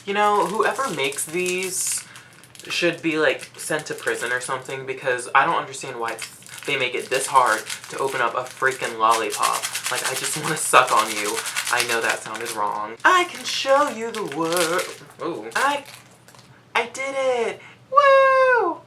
You know, whoever makes these should be like sent to prison or something, because I don't understand why they make it this hard to open up a freaking lollipop. Like, I just want to suck on you. I know that sounded wrong. I can show you the world. Ooh. I did it. Woo!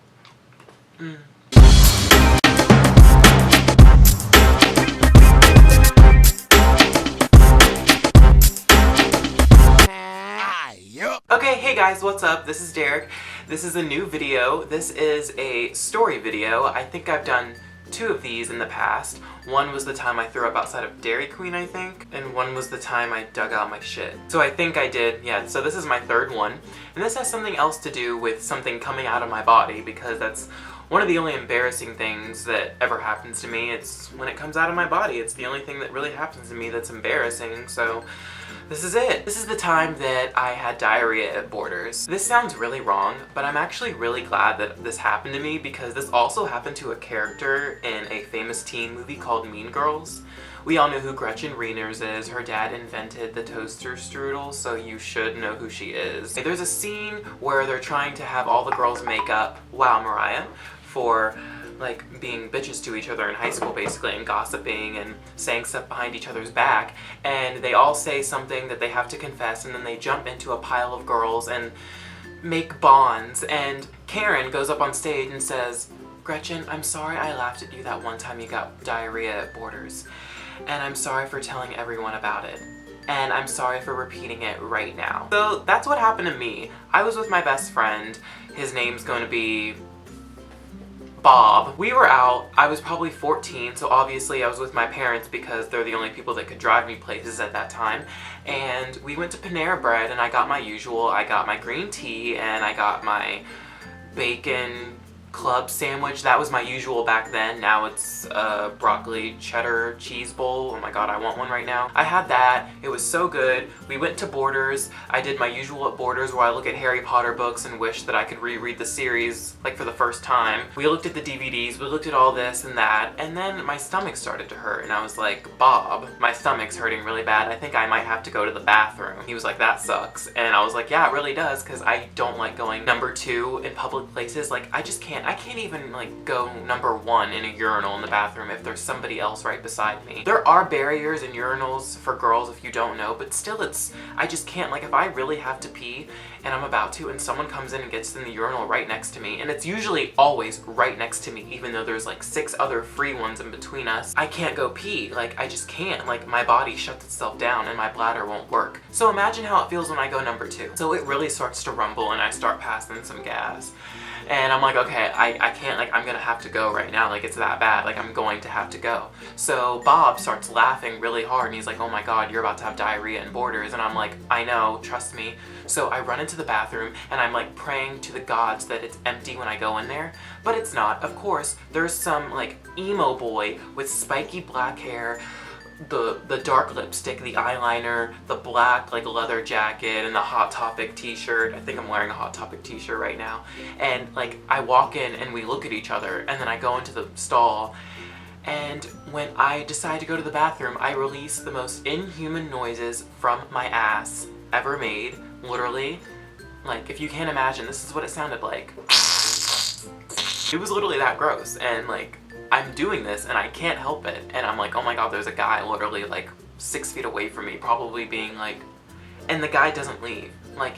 Okay, hey guys, what's up? This is Derek. This is a new video. This is a story video. I think I've done 2 of these in the past. One was the time I threw up outside of Dairy Queen, I think, and one was the time I dug out my shit. So I think I did, yeah, so this is my 3rd one. And this has something else to do with something coming out of my body, because that's one of the only embarrassing things that ever happens to me. It's when it comes out of my body. It's the only thing that really happens to me that's embarrassing, so this is it. This is the time that I had diarrhea at Borders. This sounds really wrong, but I'm actually really glad that this happened to me, because this also happened to a character in a famous teen movie called Mean Girls. We all know who Gretchen Wieners is. Her dad invented the toaster strudel, so you should know who she is. There's a scene where they're trying to have all the girls make up, wow, Mariah, for like being bitches to each other in high school basically, and gossiping and saying stuff behind each other's back, and they all say something that they have to confess, and then they jump into a pile of girls and make bonds, and Karen goes up on stage and says, "Gretchen, I'm sorry I laughed at you that one time you got diarrhea at Borders, and I'm sorry for telling everyone about it, and I'm sorry for repeating it right now." So that's what happened to me. I was with my best friend. His name's going to be Bob. We were out. I was probably 14, so obviously I was with my parents because they're the only people that could drive me places at that time. And we went to Panera Bread, and I got my usual. I got my green tea, and I got my bacon club sandwich. That was my usual back then. Now it's a broccoli cheddar cheese bowl. Oh my god, I want one right now. I had that. It was so good. We went to Borders. I did my usual at Borders where I look at Harry Potter books and wish that I could reread the series like for the first time. We looked at the DVDs, we looked at all this and that, and then my stomach started to hurt, and I was like, "Bob, my stomach's hurting really bad. I think I might have to go to the bathroom." He was like, "That sucks." And I was like, "Yeah, it really does, because I don't like going number 2 in public places. Like, I can't even like go number 1 in a urinal in the bathroom if there's somebody else right beside me." There are barriers in urinals for girls if you don't know, but still I just can't. Like, if I really have to pee and I'm about to, and someone comes in and gets in the urinal right next to me, and it's usually always right next to me even though there's like 6 other free ones in between us, I can't go pee. Like, I just can't. Like, my body shuts itself down and my bladder won't work. So imagine how it feels when I go number 2. So it really starts to rumble and I start passing some gas. And I'm like, okay, I can't, like, I'm gonna have to go right now, like, it's that bad, like, I'm going to have to go. So Bob starts laughing really hard, and he's like, "Oh my god, you're about to have diarrhea in Borders." And I'm like, "I know, trust me." So I run into the bathroom, and I'm like praying to the gods that it's empty when I go in there, but it's not. Of course, there's some like emo boy with spiky black hair, the dark lipstick, the eyeliner, the black like leather jacket, and the Hot Topic t-shirt. I think I'm wearing a Hot Topic t-shirt right now. And like, I walk in and we look at each other, and then I go into the stall, and when I decide to go to the bathroom, I release the most inhuman noises from my ass ever made. Literally, like, if you can't imagine, this is what it sounded like. It was literally that gross, and like, I'm doing this and I can't help it, and I'm like, oh my god, there's a guy literally like 6 feet away from me, probably being like, and the guy doesn't leave. Like,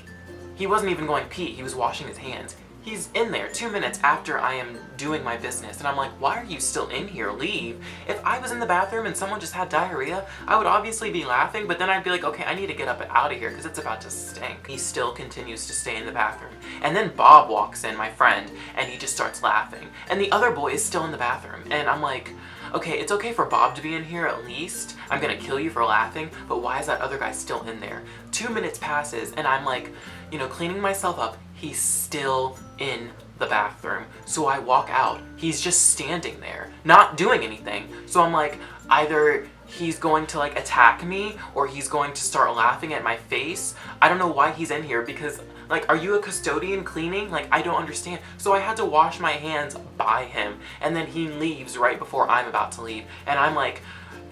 he wasn't even going pee, he was washing his hands. He's in there 2 minutes after I am doing my business, and I'm like, why are you still in here? Leave. If I was in the bathroom and someone just had diarrhea, I would obviously be laughing, but then I'd be like, okay, I need to get up and out of here because it's about to stink. He still continues to stay in the bathroom. And then Bob walks in, my friend, and he just starts laughing. And the other boy is still in the bathroom, and I'm like, okay, it's okay for Bob to be in here at least. I'm gonna kill you for laughing, but why is that other guy still in there? 2 minutes passes, and I'm like, you know, cleaning myself up. He's still in the bathroom. So I walk out. He's just standing there, not doing anything. So I'm like, either he's going to like attack me or he's going to start laughing at my face. I don't know why he's in here, because like, are you a custodian cleaning? Like, I don't understand. So I had to wash my hands by him, and then he leaves right before I'm about to leave. And I'm like,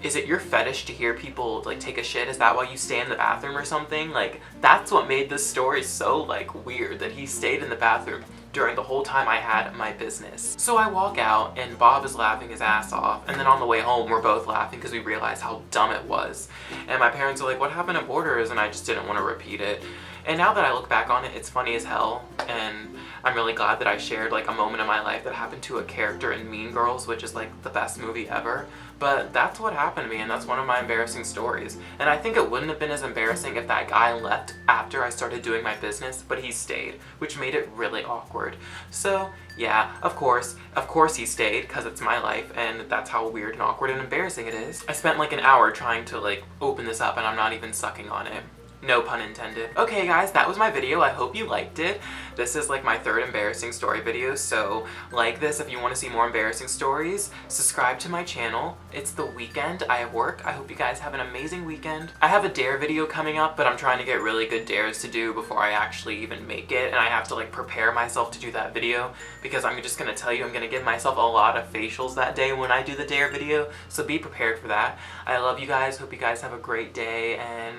Is it your fetish to hear people like take a shit? Is that why you stay in the bathroom or something? Like, that's what made this story so like weird, that he stayed in the bathroom during the whole time I had my business. So I walk out and Bob is laughing his ass off, and then on the way home we're both laughing because we realized how dumb it was. And my parents are like, what happened at Borders? And I just didn't want to repeat it. And now that I look back on it, it's funny as hell, and I'm really glad that I shared like a moment in my life that happened to a character in Mean Girls, which is like the best movie ever. But that's what happened to me, and that's one of my embarrassing stories. And I think it wouldn't have been as embarrassing if that guy left after I started doing my business, but he stayed, which made it really awkward. So yeah, of course he stayed, because it's my life, and that's how weird and awkward and embarrassing it is. I spent like an hour trying to like open this up, and I'm not even sucking on it. No pun intended. Okay guys, that was my video. I hope you liked it. This is like my third embarrassing story video, so like this if you want to see more embarrassing stories. Subscribe to my channel. It's the weekend. I have work. I hope you guys have an amazing weekend. I have a dare video coming up, but I'm trying to get really good dares to do before I actually even make it, and I have to like prepare myself to do that video, because I'm just gonna tell you I'm gonna give myself a lot of facials that day when I do the dare video, so be prepared for that. I love you guys. Hope you guys have a great day, and